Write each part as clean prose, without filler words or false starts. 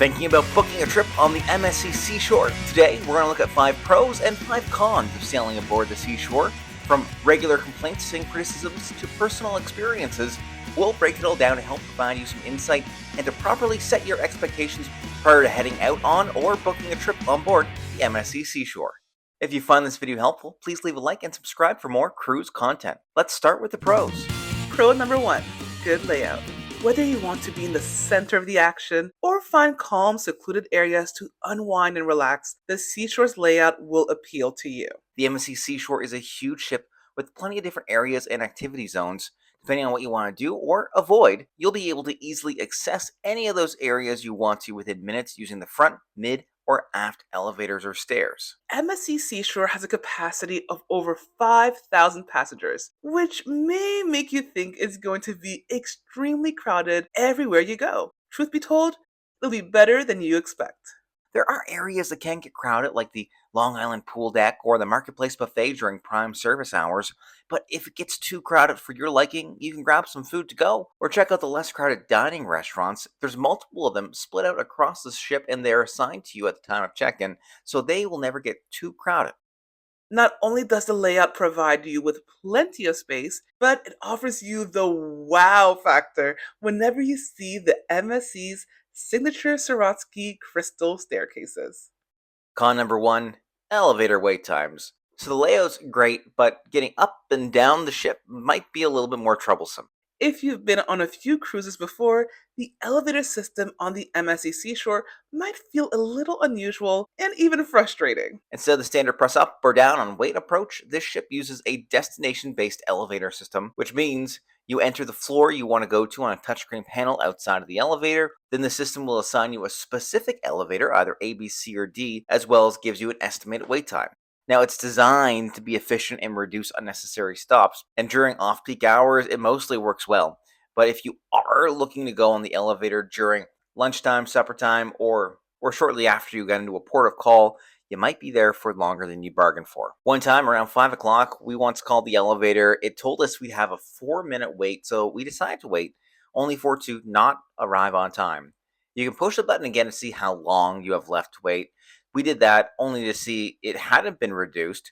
Thinking about booking a trip on the MSC Seashore? Today, we're going to look at 5 pros and 5 cons of sailing aboard the Seashore. From regular complaints and criticisms to personal experiences, we'll break it all down to help provide you some insight and to properly set your expectations prior to heading out on or booking a trip on board the MSC Seashore. If you find this video helpful, please leave a like and subscribe for more cruise content. Let's start with the pros. Pro number 1, good layout. Whether you want to be in the center of the action or find calm, secluded areas to unwind and relax, the Seashore's layout will appeal to you. The MSC Seashore is a huge ship with plenty of different areas and activity zones. Depending on what you want to do or avoid, you'll be able to easily access any of those areas you want to within minutes using the front, mid, or aft elevators or stairs. MSC Seashore has a capacity of over 5,000 passengers, which may make you think it's going to be extremely crowded everywhere you go. Truth be told, it'll be better than you expect. There are areas that can get crowded, like the Long Island pool deck or the Marketplace buffet during prime service hours, but if it gets too crowded for your liking, you can grab some food to go or check out the less crowded dining restaurants. There's multiple of them split out across the ship and they're assigned to you at the time of check-in, so they will never get too crowded. Not only does the layout provide you with plenty of space, but it offers you the wow factor whenever you see the MSC's signature Swarovski crystal staircases. Con number 1, elevator wait times. So the layout's great, but getting up and down the ship might be a little bit more troublesome. If you've been on a few cruises before, the elevator system on the MSC Seashore might feel a little unusual and even frustrating. Instead of the standard press up or down on wait approach, this ship uses a destination-based elevator system, which means you enter the floor you want to go to on a touchscreen panel outside of the elevator. Then the system will assign you a specific elevator, either A, B, C, or D, as well as gives you an estimated wait time. Now, it's designed to be efficient and reduce unnecessary stops, and during off-peak hours, it mostly works well. But if you are looking to go on the elevator during lunchtime, supper time, or shortly after you get into a port of call, you might be there for longer than you bargained for. One time, around 5 o'clock, we once called the elevator. It told us we'd have a 4-minute wait, so we decided to wait, only for it to not arrive on time. You can push the button again to see how long you have left to wait. We did that only to see it hadn't been reduced,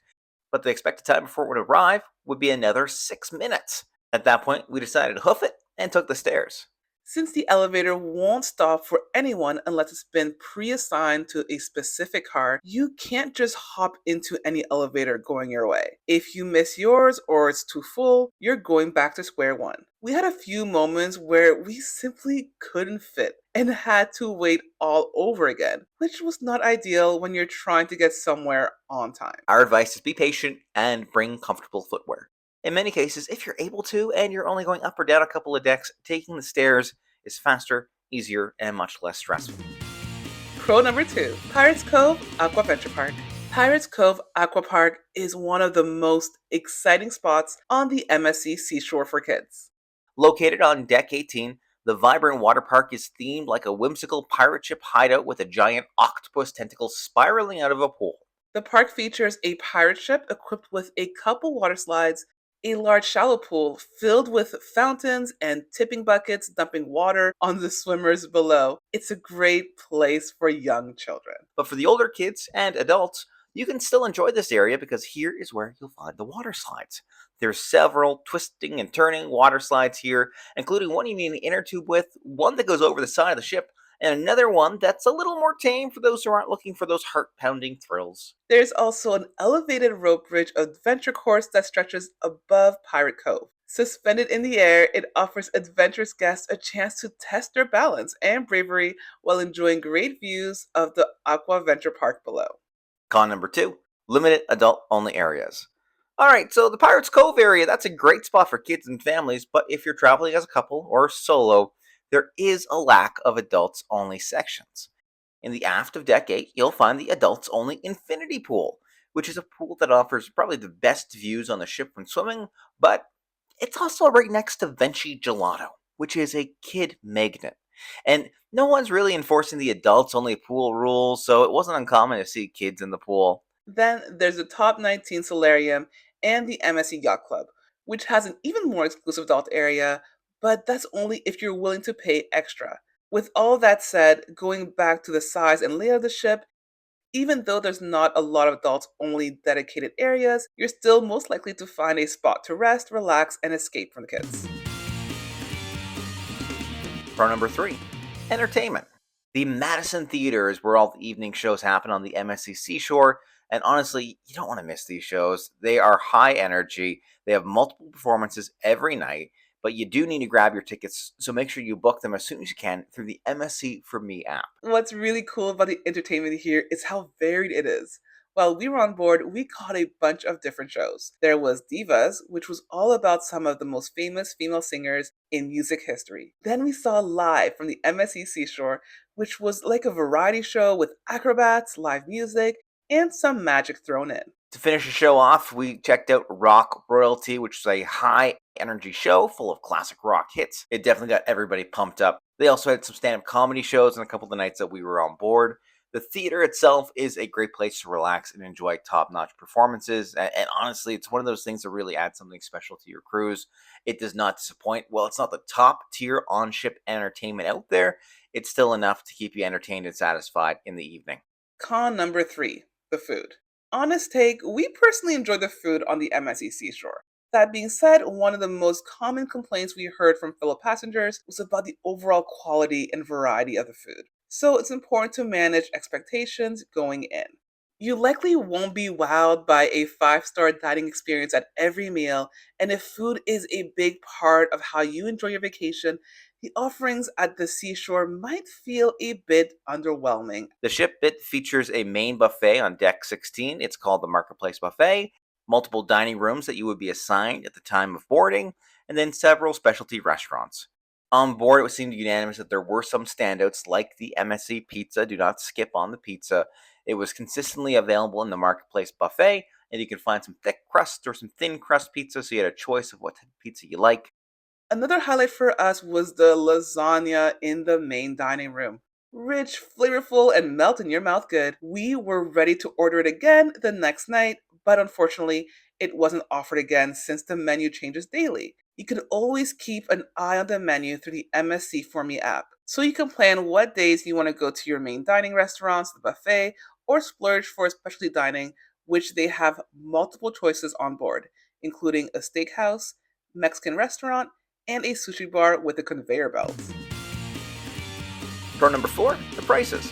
but the expected time before it would arrive would be another 6 minutes. At that point, we decided to hoof it and took the stairs. Since the elevator won't stop for anyone unless it's been pre-assigned to a specific car, you can't just hop into any elevator going your way. If you miss yours or it's too full, you're going back to square one. We had a few moments where we simply couldn't fit and had to wait all over again, which was not ideal when you're trying to get somewhere on time. Our advice is be patient and bring comfortable footwear. In many cases, if you're able to and you're only going up or down a couple of decks, taking the stairs is faster, easier, and much less stressful. Pro number 2, Pirates Cove Aqua Venture Park. Pirates Cove Aqua Park is one of the most exciting spots on the MSC Seashore for kids. Located on Deck 18, the vibrant water park is themed like a whimsical pirate ship hideout with a giant octopus tentacle spiraling out of a pool. The park features a pirate ship equipped with a couple water slides, a large shallow pool filled with fountains and tipping buckets dumping water on the swimmers below. It's a great place for young children. But for the older kids and adults, you can still enjoy this area because here is where you'll find the water slides. There's several twisting and turning water slides here, including one you need an inner tube with, one that goes over the side of the ship, and another one that's a little more tame for those who aren't looking for those heart-pounding thrills. There's also an elevated rope bridge adventure course that stretches above Pirate Cove. Suspended in the air, it offers adventurous guests a chance to test their balance and bravery while enjoying great views of the Aqua Venture Park below. Con number 2, limited adult-only areas. Alright, so the Pirates Cove area, that's a great spot for kids and families, but if you're traveling as a couple or solo, there is a lack of adults-only sections. In the aft of Deck 8, you'll find the adults-only infinity pool, which is a pool that offers probably the best views on the ship when swimming, but it's also right next to Venchi Gelato, which is a kid magnet. And no one's really enforcing the adults-only pool rule, so it wasn't uncommon to see kids in the pool. Then there's the Top 19 Solarium and the MSC Yacht Club, which has an even more exclusive adult area, but that's only if you're willing to pay extra. With all that said, going back to the size and layout of the ship, even though there's not a lot of adults only dedicated areas, you're still most likely to find a spot to rest, relax, and escape from the kids. Pro number 3, entertainment. The Madison Theater is where all the evening shows happen on the MSC Seashore, and honestly, you don't want to miss these shows. They are high energy, they have multiple performances every night, but you do need to grab your tickets, so make sure you book them as soon as you can through the MSC For Me app. What's really cool about the entertainment here is how varied it is. While we were on board, we caught a bunch of different shows. There was Divas, which was all about some of the most famous female singers in music history. Then we saw Live from the MSC Seashore, which was like a variety show with acrobats, live music, and some magic thrown in. To finish the show off, we checked out Rock Royalty, which is a high energy show full of classic rock hits. It definitely got everybody pumped up. They also had some stand up comedy shows on a couple of the nights that we were on board. The theater itself is a great place to relax and enjoy top notch performances. And honestly, it's one of those things that really adds something special to your cruise. It does not disappoint. While it's not the top tier on ship entertainment out there, it's still enough to keep you entertained and satisfied in the evening. Con number 3, the food. Honest take, we personally enjoy the food on the MSC Seashore. That being said, one of the most common complaints we heard from fellow passengers was about the overall quality and variety of the food. So it's important to manage expectations going in. You likely won't be wowed by a 5-star dining experience at every meal, and if food is a big part of how you enjoy your vacation, the offerings at the seashore might feel a bit underwhelming. The ship bit features a main buffet on deck 16. It's called the Marketplace Buffet, multiple dining rooms that you would be assigned at the time of boarding, and then several specialty restaurants. On board, it was seemed unanimous that there were some standouts like the MSC pizza. Do not skip on the pizza. It was consistently available in the Marketplace Buffet, and you could find some thick crust or some thin crust pizza, so you had a choice of what type of pizza you like. Another highlight for us was the lasagna in the main dining room. Rich, flavorful, and melt in your mouth good. We were ready to order it again the next night, but unfortunately, it wasn't offered again since the menu changes daily. You can always keep an eye on the menu through the MSC For Me app, so you can plan what days you want to go to your main dining restaurants, the buffet, or splurge for specialty dining, which they have multiple choices on board, including a steakhouse, Mexican restaurant, and a sushi bar with a conveyor belt. Pro number 4, the prices.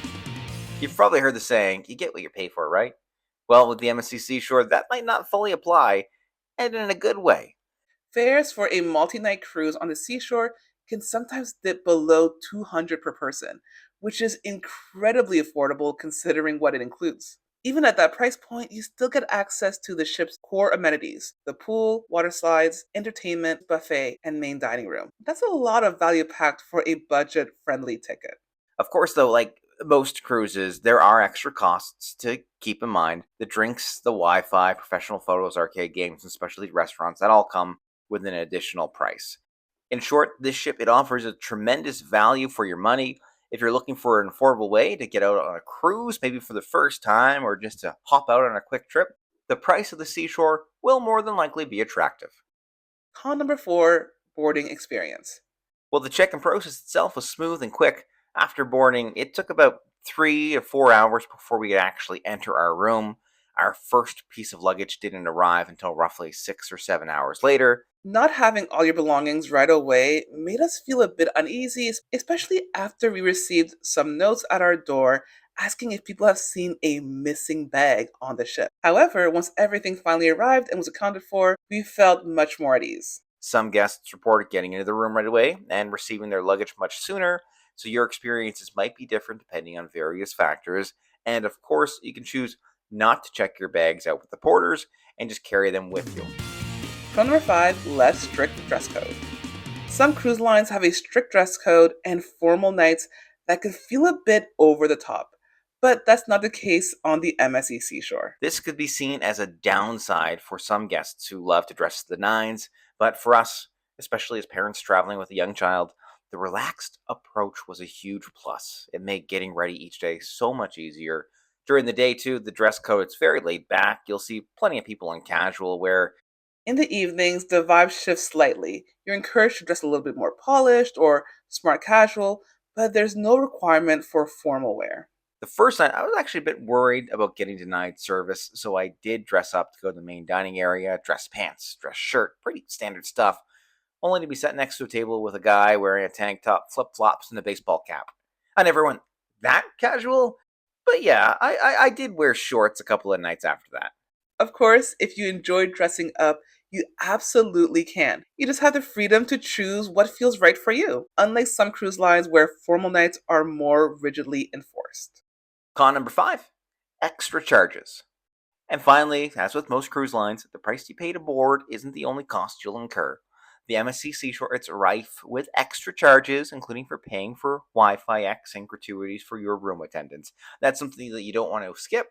You've probably heard the saying, you get what you pay for, right? Well, with the MSC Seashore, that might not fully apply, and in a good way. Fares for a multi-night cruise on the seashore can sometimes dip below 200 per person, which is incredibly affordable considering what it includes. Even at that price point, you still get access to the ship's core amenities: the pool, water slides, entertainment, buffet, and main dining room. That's a lot of value packed for a budget friendly ticket. Of course, though, like most cruises, there are extra costs to keep in mind. The drinks, the Wi Fi, professional photos, arcade games, and specialty restaurants, that all come with an additional price. In short, this ship it offers a tremendous value for your money. If you're looking for an affordable way to get out on a cruise, maybe for the first time or just to hop out on a quick trip, the price of the seashore will more than likely be attractive. Con number 4, boarding experience. While the check-in process itself was smooth and quick, after boarding, it took about 3 to 4 hours before we could actually enter our room. Our first piece of luggage didn't arrive until roughly 6 or 7 hours later. Not having all your belongings right away made us feel a bit uneasy, especially after we received some notes at our door asking if people have seen a missing bag on the ship. However, once everything finally arrived and was accounted for, we felt much more at ease. Some guests reported getting into the room right away and receiving their luggage much sooner, so your experiences might be different depending on various factors. And of course, you can choose not to check your bags out with the porters and just carry them with you. Pro number 5, less strict dress code. Some cruise lines have a strict dress code and formal nights that can feel a bit over the top, but that's not the case on the MSC Seashore. This could be seen as a downside for some guests who love to dress to the nines, but for us, especially as parents traveling with a young child, the relaxed approach was a huge plus. It made getting ready each day so much easier. During the day, too, the dress code is very laid back. You'll see plenty of people in casual wear. In the evenings, the vibe shifts slightly. You're encouraged to dress a little bit more polished or smart casual, but there's no requirement for formal wear. The first night, I was actually a bit worried about getting denied service, so I did dress up to go to the main dining area, dress pants, dress shirt, pretty standard stuff, only to be sat next to a table with a guy wearing a tank top, flip flops, and a baseball cap. I never went that casual, but yeah, I did wear shorts a couple of nights after that. Of course, if you enjoy dressing up, you absolutely can. You just have the freedom to choose what feels right for you, unlike some cruise lines where formal nights are more rigidly enforced. Con number 5, extra charges. And finally, as with most cruise lines, the price you pay to board isn't the only cost you'll incur. The MSC Seashore, it's rife with extra charges, including for paying for Wi-Fi X and gratuities for your room attendants. That's something that you don't want to skip,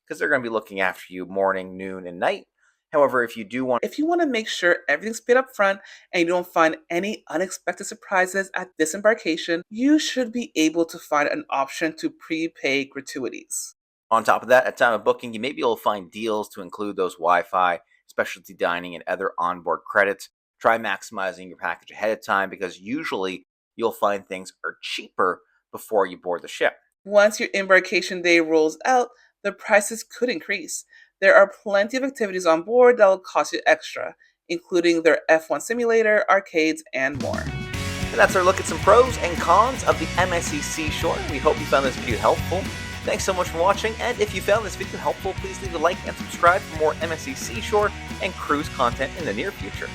because they're going to be looking after you morning, noon, and night. However, if If you want to make sure everything's paid up front and you don't find any unexpected surprises at disembarkation, you should be able to find an option to prepay gratuities. on top of that, at time of booking, you may be able to find deals to include those Wi-Fi, specialty dining, and other onboard credits. Try maximizing your package ahead of time, because usually you'll find things are cheaper before you board the ship. Once your embarkation day rolls out, the prices could increase. There are plenty of activities on board that will cost you extra, including their F1 simulator, arcades, and more. And that's our look at some pros and cons of the MSC Seashore. We hope you found this video helpful. Thanks so much for watching, and if you found this video helpful, please leave a like and subscribe for more MSC Seashore and cruise content in the near future.